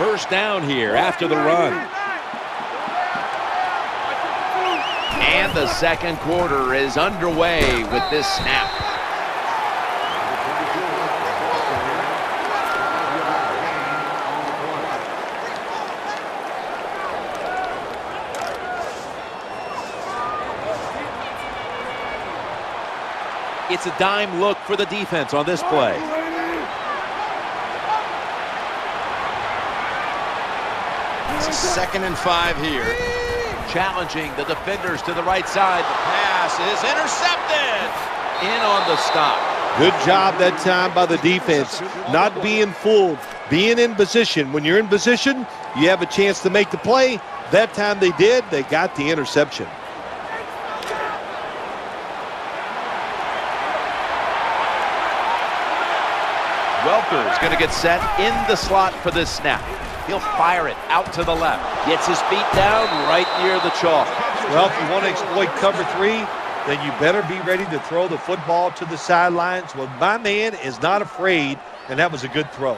First down here after the run. And the second quarter is underway with this snap. It's a dime look for the defense on this play. It's 2nd and 5 here. Challenging the defenders to the right side. The pass is intercepted. In on the stop. Good job that time by the defense. Not being fooled. Being in position. When you're in position, you have a chance to make the play. That time they did. They got the interception. Welker is going to get set in the slot for this snap. He'll fire it out to the left. Gets his feet down right near the chalk. Well, if you want to exploit cover 3, then you better be ready to throw the football to the sidelines. Well, my man is not afraid, and that was a good throw.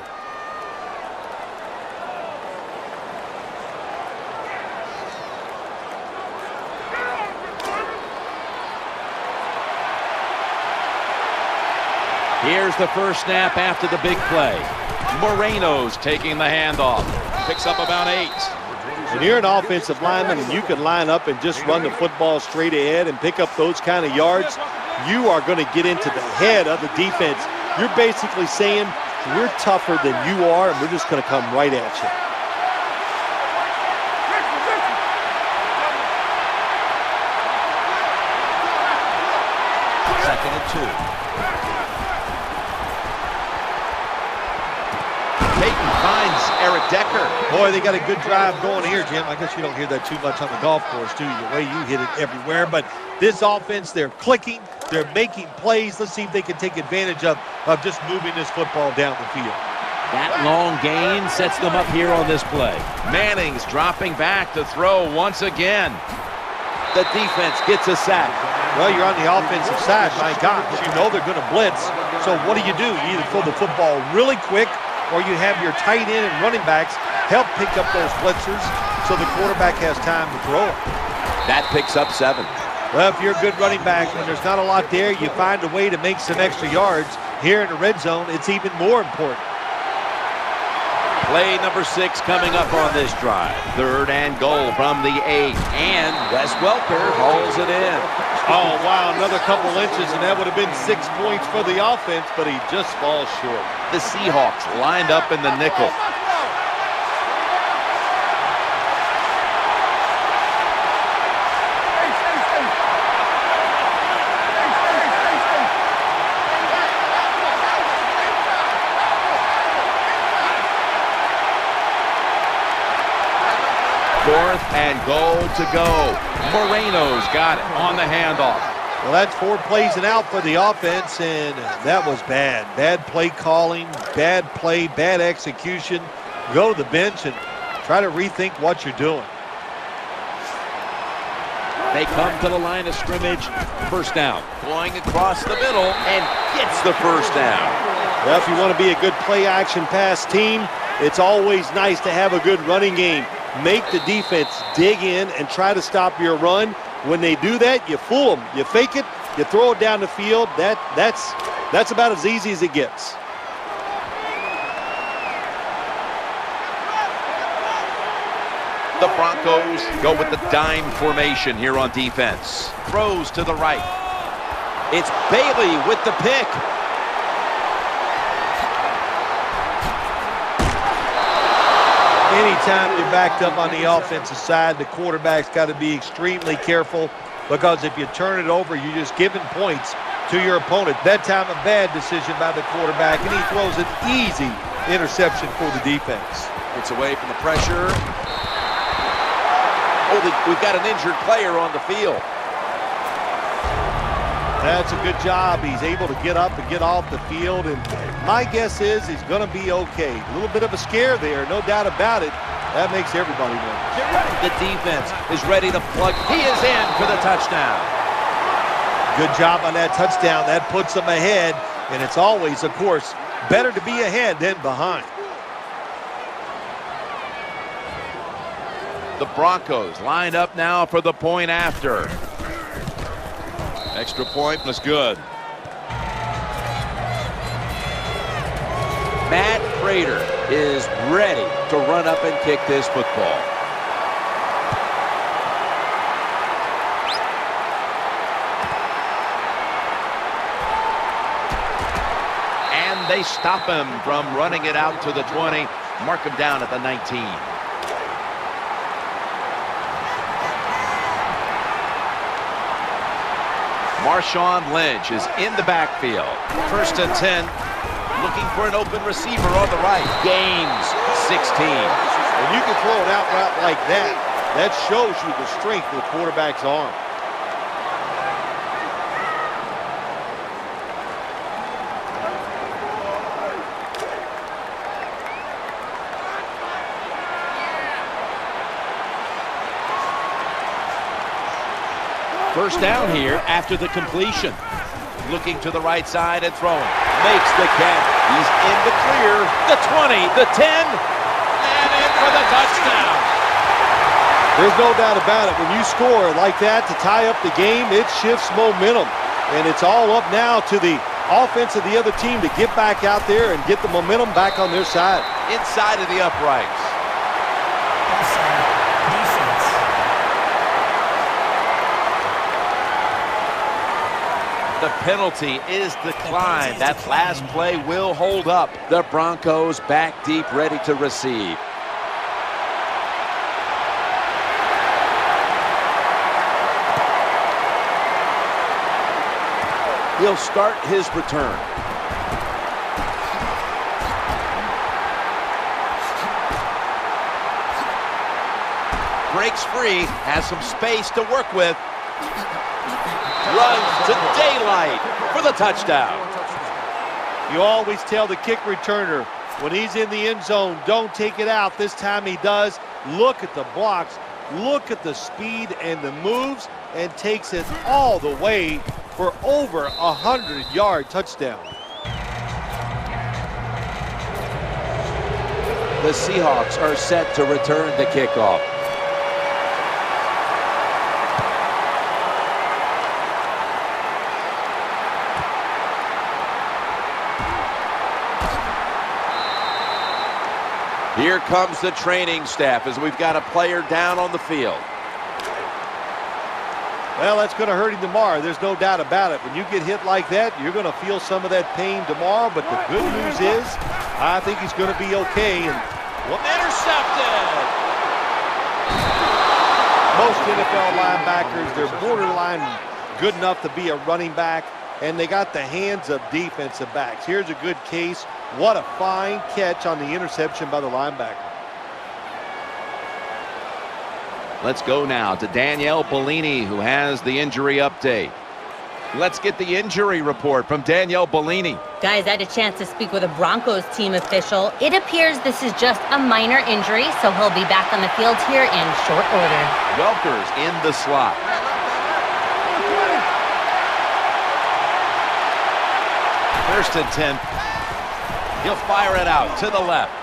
Here's the first snap after the big play. Moreno's taking the handoff. Picks up about 8. When you're an offensive lineman and you can line up and just run the football straight ahead and pick up those kind of yards, you are going to get into the head of the defense. You're basically saying, we're tougher than you are, and we're just going to come right at you. Second and 2. Peyton finds Eric Decker. Boy, they got a good drive going here, Jim. I guess you don't hear that too much on the golf course, do you? The way you hit it everywhere. But this offense, they're clicking. They're making plays. Let's see if they can take advantage of just moving this football down the field. That long gain sets them up here on this play. Manning's dropping back to throw once again. The defense gets a sack. Well, you're on the offensive side. My gosh, you know they're going to blitz. So what do? You either throw the football really quick, or you have your tight end and running backs help pick up those blitzers so the quarterback has time to throw it. That picks up 7. Well, if you're a good running back, when there's not a lot there, you find a way to make some extra yards. Here in the red zone, it's even more important. Play number 6 coming up on this drive. 3rd and goal from the 8. And Wes Welker hauls it in. Oh, wow, another couple inches, and that would have been 6 points for the offense, but he just falls short. The Seahawks lined up in the nickel. Fourth and goal to go. Moreno's got it on the handoff. Well, that's 4 plays and out for the offense, and that was bad. Bad play calling, bad play, bad execution. Go to the bench and try to rethink what you're doing. They come to the line of scrimmage. First down. Going across the middle and gets the first down. Well, if you want to be a good play-action pass team, it's always nice to have a good running game. Make the defense dig in and try to stop your run. When they do that, you fool them. You fake it, you throw it down the field. That's about as easy as it gets. The Broncos go with the dime formation here on defense. Throws to the right. It's Bailey with the pick. Anytime you're backed up on the offensive side, the quarterback's got to be extremely careful, because if you turn it over, you're just giving points to your opponent. That time, a bad decision by the quarterback, and he throws an easy interception for the defense. Gets away from the pressure. Oh, we've got an injured player on the field. That's a good job. He's able to get up and get off the field, and my guess is he's going to be okay. A little bit of a scare there, no doubt about it. That makes everybody nervous. Get ready. The defense is ready to plug. He is in for the touchdown. Good job on that touchdown. That puts them ahead, and it's always, of course, better to be ahead than behind. The Broncos lined up now for the point after. Extra point was good. Matt Prater is ready to run up and kick this football. And they stop him from running it out to the 20. Mark him down at the 19. Marshawn Lynch is in the backfield. 1st and 10. Looking for an open receiver on the right. Gains 16. When you can throw an out route like that, that shows you the strength of the quarterback's arm. First down here after the completion. Looking to the right side and throwing. Makes the catch. He's in the clear. The 20, the 10, and in for the touchdown. There's no doubt about it. When you score like that to tie up the game, it shifts momentum. And it's all up now to the offense of the other team to get back out there and get the momentum back on their side. Inside of the uprights. The penalty is declined. That last play will hold up. The Broncos back deep, ready to receive. He'll start his return. Breaks free, has some space to work with. Runs to daylight for the touchdown. You always tell the kick returner when he's in the end zone, don't take it out. This time he does. Look at the blocks, look at the speed and the moves, and takes it all the way for over 100-yard touchdown. The Seahawks are set to return the kickoff. Here comes the training staff as we've got a player down on the field. Well, that's going to hurt him tomorrow. There's no doubt about it. When you get hit like that, you're going to feel some of that pain tomorrow. But the good news is, I think he's going to be okay. And intercepted! Most NFL linebackers, they're borderline good enough to be a running back, and they got the hands of defensive backs. Here's a good case. What a fine catch on the interception by the linebacker. Let's go now to Danielle Bellini, who has the injury update. Let's get the injury report from Danielle Bellini. Guys, I had a chance to speak with a Broncos team official. It appears this is just a minor injury, so he'll be back on the field here in short order. Welker's in the slot. First and 10. He'll fire it out to the left.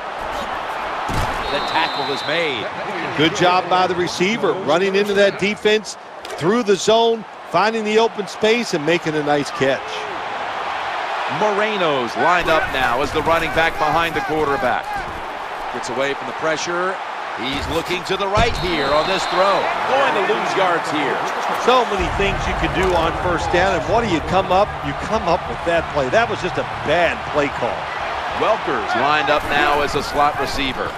The tackle is made. Good job by the receiver, running into that defense through the zone, finding the open space and making a nice catch. Moreno's lined up now as the running back behind the quarterback. Gets away from the pressure. He's looking to the right here on this throw. Going to lose yards here. So many things you can do on first down, and what do you come up? You come up with that play. That was just a bad play call. Welker's lined up now as a slot receiver.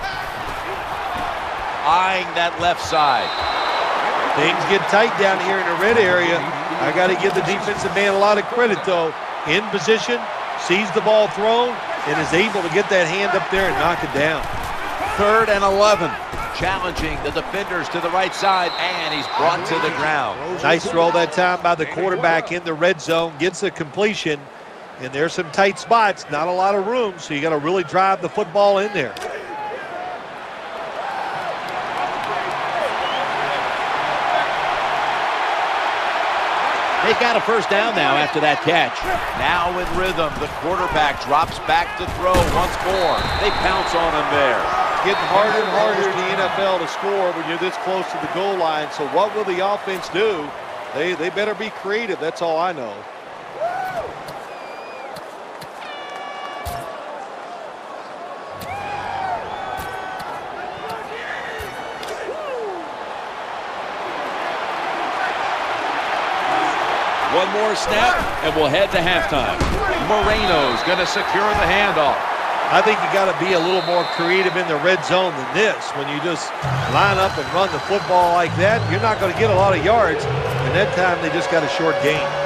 Eyeing that left side. Things get tight down here in the red area. I got to give the defensive man a lot of credit, though. In position, sees the ball thrown, and is able to get that hand up there and knock it down. 3rd and 11. Challenging the defenders to the right side, and he's brought to the ground. Nice throw that time by the quarterback in the red zone. Gets a completion, and there's some tight spots. Not a lot of room, so you got to really drive the football in there. They've got a first down now after that catch. Now in rhythm, the quarterback drops back to throw once more. They pounce on him there. getting harder and harder in the NFL to score when you're this close to the goal line. So what will the offense do? They better be creative. That's all I know. One more snap, and we'll head to halftime. Moreno's going to secure the handoff. I think you got to be a little more creative in the red zone than this. When you just line up and run the football like that, you're not going to get a lot of yards. And that time they just got a short gain.